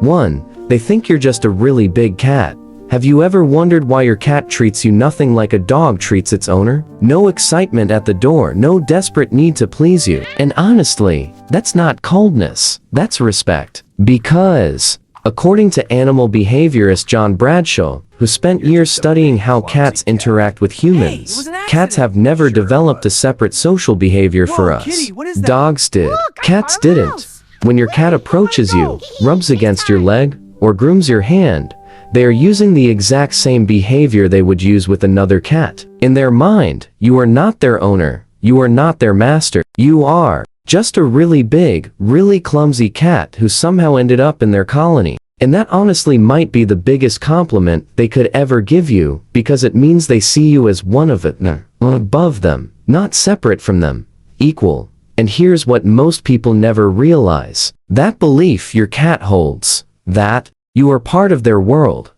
1. They think you're just a really big cat. Have you ever wondered why your cat treats you nothing like a dog treats its owner? No excitement at the door, no desperate need to please you. And honestly, that's not coldness, that's respect. Because, according to animal behaviorist John Bradshaw, who spent years studying how cats interact with humans, cats have never developed a separate social behavior for us. Dogs did. Cats didn't. When your cat approaches you, rubs against your leg, or grooms your hand, they are using the exact same behavior they would use with another cat. In their mind, you are not their owner, you are not their master, you are just a really big, really clumsy cat who somehow ended up in their colony. And that honestly might be the biggest compliment they could ever give you, because it means they see you as one of it, above them, not separate from them, equal. And here's what most people never realize. That belief your cat holds, that you are part of their world,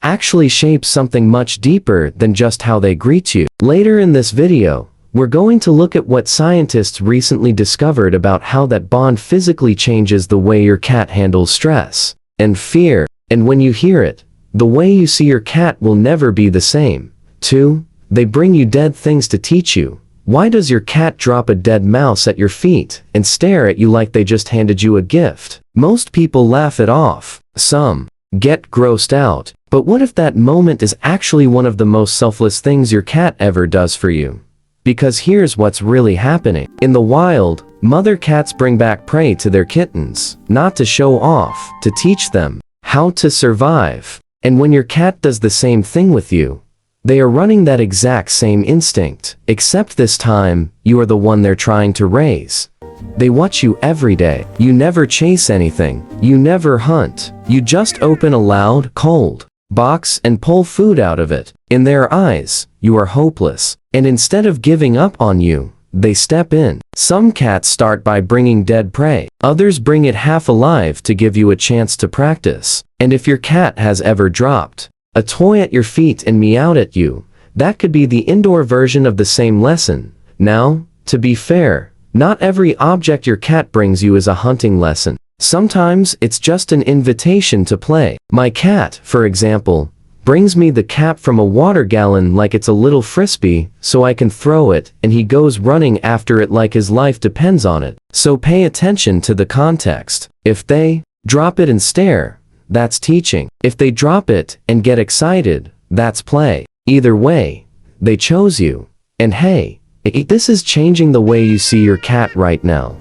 actually shapes something much deeper than just how they greet you. Later in this video, we're going to look at what scientists recently discovered about how that bond physically changes the way your cat handles stress and fear. And when you hear it, the way you see your cat will never be the same. 2. They bring you dead things to teach you. Why does your cat drop a dead mouse at your feet and stare at you like they just handed you a gift? Most people laugh it off. Some get grossed out. But what if that moment is actually one of the most selfless things your cat ever does for you? Because here's what's really happening. In the wild, mother cats bring back prey to their kittens, not to show off, to teach them how to survive. And when your cat does the same thing with you, they are running that exact same instinct, except this time, you are the one they're trying to raise. They watch you every day. You never chase anything. You never hunt. You just open a loud, cold box and pull food out of it. In their eyes, you are hopeless. And instead of giving up on you, they step in. Some cats start by bringing dead prey. Others bring it half alive to give you a chance to practice. And if your cat has ever dropped a toy at your feet and meowed at you, that could be the indoor version of the same lesson. Now, to be fair, not every object your cat brings you is a hunting lesson. Sometimes it's just an invitation to play. My cat, for example, brings me the cap from a water gallon like it's a little frisbee, so I can throw it, and he goes running after it like his life depends on it. So pay attention to the context. If they drop it and stare, that's teaching. If they drop it and get excited, that's play. Either way, they chose you. And hey, this is changing the way you see your cat right now.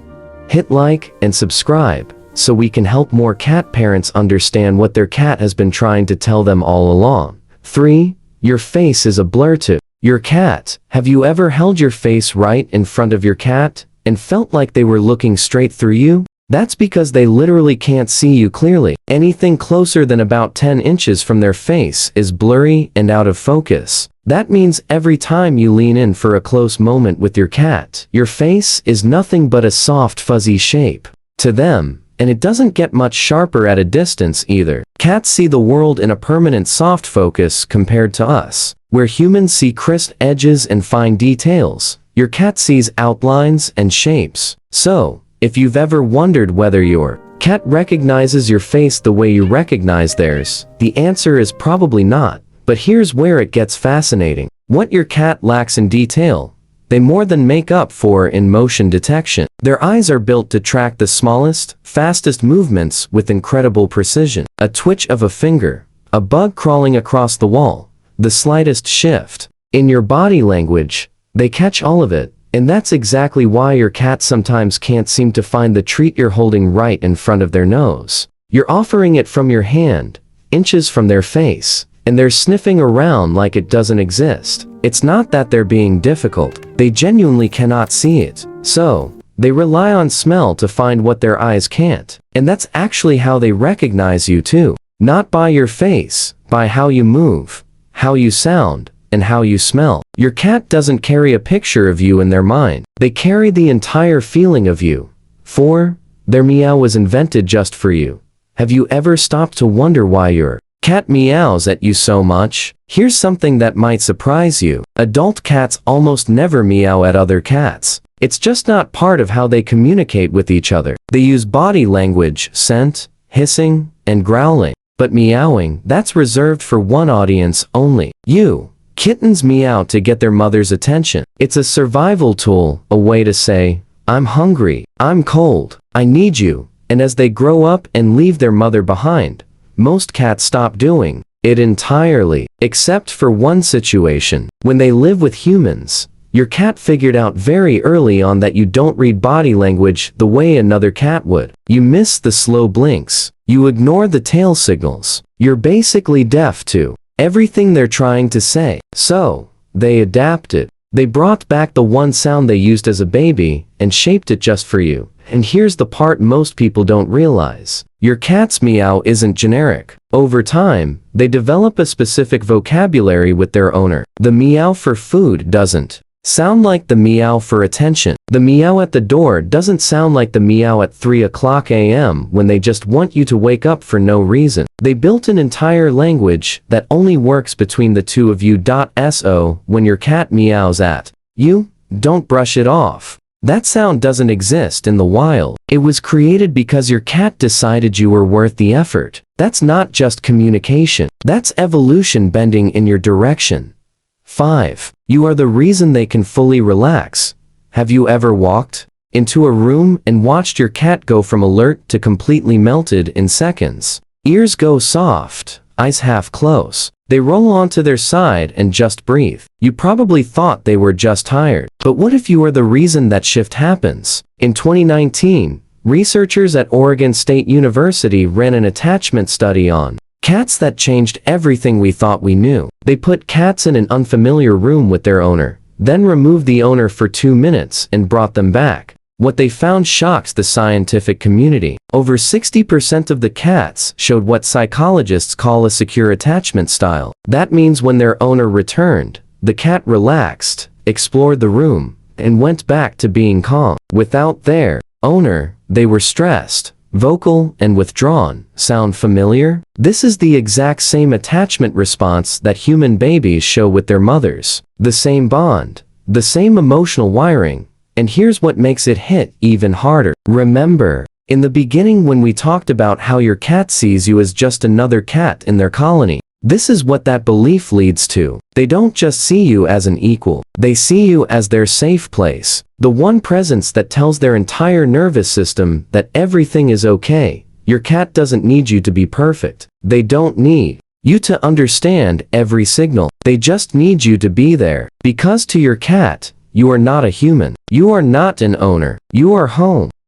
Hit like and subscribe so we can help more cat parents understand what their cat has been trying to tell them all along. 3. Your face is a blur to your cat. Have you ever held your face right in front of your cat and felt like they were looking straight through you? That's because they literally can't see you clearly. Anything closer than about 10 inches from their face is blurry and out of focus. That means every time you lean in for a close moment with your cat, your face is nothing but a soft fuzzy shape to them, and it doesn't get much sharper at a distance either. Cats see the world in a permanent soft focus compared to us, where humans see crisp edges and fine details. Your cat sees outlines and shapes. So, if you've ever wondered whether your cat recognizes your face the way you recognize theirs, the answer is probably not. But here's where it gets fascinating. What your cat lacks in detail, they more than make up for in motion detection. Their eyes are built to track the smallest, fastest movements with incredible precision. A twitch of a finger, a bug crawling across the wall, the slightest shift in your body language, they catch all of it. And that's exactly why your cat sometimes can't seem to find the treat you're holding right in front of their nose. You're offering it from your hand, inches from their face, and they're sniffing around like it doesn't exist. It's not that they're being difficult, they genuinely cannot see it. So, they rely on smell to find what their eyes can't. And that's actually how they recognize you too. Not by your face, by how you move, how you sound, and how you smell. Your cat doesn't carry a picture of you in their mind. They carry the entire feeling of you. 4. Their meow was invented just for you. Have you ever stopped to wonder why your cat meows at you so much? Here's something that might surprise you. Adult cats almost never meow at other cats. It's just not part of how they communicate with each other. They use body language, scent, hissing, and growling. But meowing, that's reserved for one audience only. You. Kittens meow to get their mother's attention. It's a survival tool, a way to say, I'm hungry, I'm cold, I need you. And as they grow up and leave their mother behind, most cats stop doing it entirely, except for one situation. When they live with humans, your cat figured out very early on that you don't read body language the way another cat would. You miss the slow blinks. You ignore the tail signals. You're basically deaf to everything they're trying to say. So, they adapted. They brought back the one sound they used as a baby and shaped it just for you. And here's the part most people don't realize. Your cat's meow isn't generic. Over time, they develop a specific vocabulary with their owner. The meow for food doesn't sound like the meow for attention. The meow at the door doesn't sound like the meow at 3 o'clock a.m. when they just want you to wake up for no reason. They built an entire language that only works between the two of you. So, when your cat meows at you, don't brush it off. That sound doesn't exist in the wild. It was created because your cat decided you were worth the effort. That's not just communication. That's evolution bending in your direction. 5. You are the reason they can fully relax. Have you ever walked into a room and watched your cat go from alert to completely melted in seconds? Ears go soft, eyes half close. They roll onto their side and just breathe. You probably thought they were just tired. But what if you are the reason that shift happens? In 2019, researchers at Oregon State University ran an attachment study on cats that changed everything we thought we knew. They put cats in an unfamiliar room with their owner, then removed the owner for 2 minutes and brought them back. What they found shocks the scientific community. Over 60% of the cats showed what psychologists call a secure attachment style. That means when their owner returned, the cat relaxed, explored the room, and went back to being calm. Without their owner, they were stressed, vocal, and withdrawn. Sound familiar? This is the exact same attachment response that human babies show with their mothers. The same bond, the same emotional wiring. And here's what makes it hit even harder. Remember, in the beginning when we talked about how your cat sees you as just another cat in their colony, this is what that belief leads to. They don't just see you as an equal. They see you as their safe place. The one presence that tells their entire nervous system that everything is okay. Your cat doesn't need you to be perfect. They don't need you to understand every signal. They just need you to be there. Because to your cat, you are not a human. You are not an owner. You are home.